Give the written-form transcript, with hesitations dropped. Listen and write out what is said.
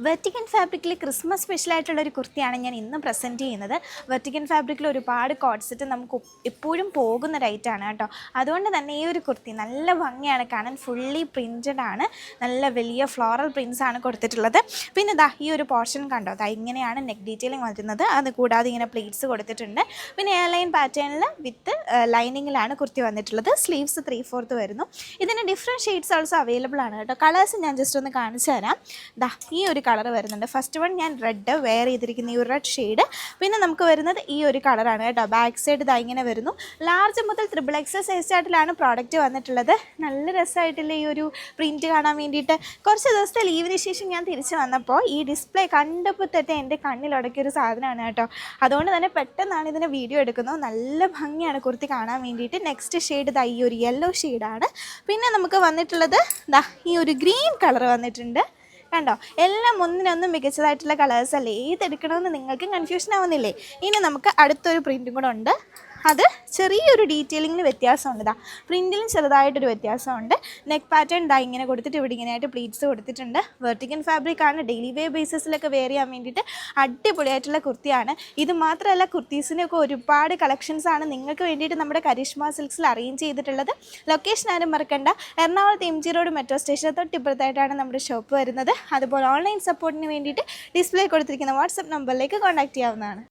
വെർട്ടിക്കൻ ഫാബ്രിക്കിൽ ക്രിസ്മസ് സ്പെഷ്യലായിട്ടുള്ള ഒരു കുർത്തിയാണ് ഞാൻ ഇന്ന് പ്രസൻറ്റ് ചെയ്യുന്നത്. വെർട്ടിക്കൻ ഫാബ്രിക്കിൽ ഒരുപാട് കോഡ് സെറ്റ് നമുക്ക് എപ്പോഴും പോകുന്ന റൈറ്റാണ് കേട്ടോ. അതുകൊണ്ട് തന്നെ ഈ ഒരു കുർത്തി നല്ല ഭംഗിയാണ് കാണാൻ. ഫുള്ളി പ്രിൻറ്റഡ് ആണ്, നല്ല വലിയ ഫ്ലോറൽ പ്രിൻസ് ആണ് കൊടുത്തിട്ടുള്ളത്. പിന്നെ ദാ ഈ ഒരു പോർഷൻ കണ്ടോ, ദാ ഇങ്ങനെയാണ് നെക്ക് ഡീറ്റെയിലിംഗ് വരുന്നത്. അത് കൂടാതെ ഇങ്ങനെ പ്ലേറ്റ്സ് കൊടുത്തിട്ടുണ്ട്. പിന്നെ എയർലൈൻ പാറ്റേണിൽ വിത്ത് ലൈനിങ്ങിലാണ് കുർത്തി വന്നിട്ടുള്ളത്. സ്ലീവ്സ് 3/4 വരുന്നു. ഇതിന് ഡിഫറെൻറ്റ് ഷെയ്ഡ്സ് ഓൾസോ അവൈലബിൾ ആണ് കേട്ടോ. കളേഴ്സ് ഞാൻ ജസ്റ്റ് ഒന്ന് കാണിച്ചു തരാം. ദാ ഈ ഒരു കളർ വരുന്നുണ്ട്. ഫസ്റ്റ് വൺ ഞാൻ റെഡ് വെയർ ചെയ്തിരിക്കുന്ന ഈ ഒരു റെഡ് ഷെയ്ഡ്. പിന്നെ നമുക്ക് വരുന്നത് ഈ ഒരു കളറാണ് കേട്ടോ. ബാക്ക് സൈഡ് ഇതാ ഇങ്ങനെ വരുന്നു. ലാർജ് മുതൽ XXL സൈസ് ചാർട്ടിലാണ് പ്രോഡക്റ്റ് വന്നിട്ടുള്ളത്. നല്ല രസമായിട്ടില്ല ഈ ഒരു പ്രിൻറ്റ് കാണാൻ വേണ്ടിയിട്ട്. കുറച്ച് ദിവസത്തെ ലീവിന് ശേഷം ഞാൻ തിരിച്ച് വന്നപ്പോൾ ഈ ഡിസ്പ്ലേ കണ്ടപ്പോൾ തന്നെ എൻ്റെ കണ്ണിലുടക്കിയൊരു സാധനമാണ് കേട്ടോ. അതുകൊണ്ട് തന്നെ പെട്ടെന്നാണ് ഇതിന് വീഡിയോ എടുക്കുന്നത്. നല്ല ഭംഗിയാണ് കുർത്തി കാണാൻ വേണ്ടിയിട്ട്. നെക്സ്റ്റ് ഷെയ്ഡ് ദാ ഈ ഒരു യെല്ലോ ഷെയ്ഡാണ്. പിന്നെ നമുക്ക് വന്നിട്ടുള്ളത് ദാ ഈ ഒരു ഗ്രീൻ കളർ വന്നിട്ടുണ്ട്. കണ്ടോ, എല്ലാം ഒന്നിനൊന്നും മികച്ചതായിട്ടുള്ള കളേഴ്സ് അല്ലേ. ഏതെടുക്കണമെന്ന് നിങ്ങൾക്ക് കൺഫ്യൂഷൻ ആവുന്നില്ലേ? ഇനി നമുക്ക് അടുത്തൊരു പ്രിൻറ്റും കൂടെ ഉണ്ട്. അത് ചെറിയൊരു ഡീറ്റെയിലിങ്ങിൽ വ്യത്യാസമുണ്ട്. ഇതാ പ്രിൻറ്റിലും ചെറുതായിട്ടൊരു വ്യത്യാസമുണ്ട്. നെക്ക് പാറ്റേൺ ദാ ഇങ്ങനെ കൊടുത്തിട്ട് ഇവിടെ ഇങ്ങനെയായിട്ട് പ്ലീറ്റ്സ് കൊടുത്തിട്ടുണ്ട്. വെർട്ടിക്കൻ ഫാബ്രിക്കാണ്. ഡെയിലി വെയർ ബേസിസിലൊക്കെ വെയർ ചെയ്യാൻ വേണ്ടിയിട്ട് അടിപൊളിയായിട്ടുള്ള കുർത്തിയാണ്. ഇത് മാത്രമല്ല, കുർത്തീസിനൊക്കെ ഒരുപാട് കളക്ഷൻസാണ് നിങ്ങൾക്ക് വേണ്ടിയിട്ട് നമ്മുടെ കരിഷ്മ സിൽക്സിൽ അറേഞ്ച് ചെയ്തിട്ടുള്ളത്. ലൊക്കേഷൻ ആരും മറക്കണ്ട. എറണാകുളത്ത് MG റോഡ് മെട്രോ സ്റ്റേഷന് തൊട്ടിപ്പുറത്തായിട്ടാണ് നമ്മുടെ ഷോപ്പ് വരുന്നത്. അതുപോലെ ഓൺലൈൻ സപ്പോർട്ടിന് വേണ്ടിയിട്ട് ഡിസ്പ്ലേ കൊടുത്തിരിക്കുന്ന വാട്സപ്പ് നമ്പറിലേക്ക് കോൺടാക്ട് ചെയ്യാവുന്നതാണ്.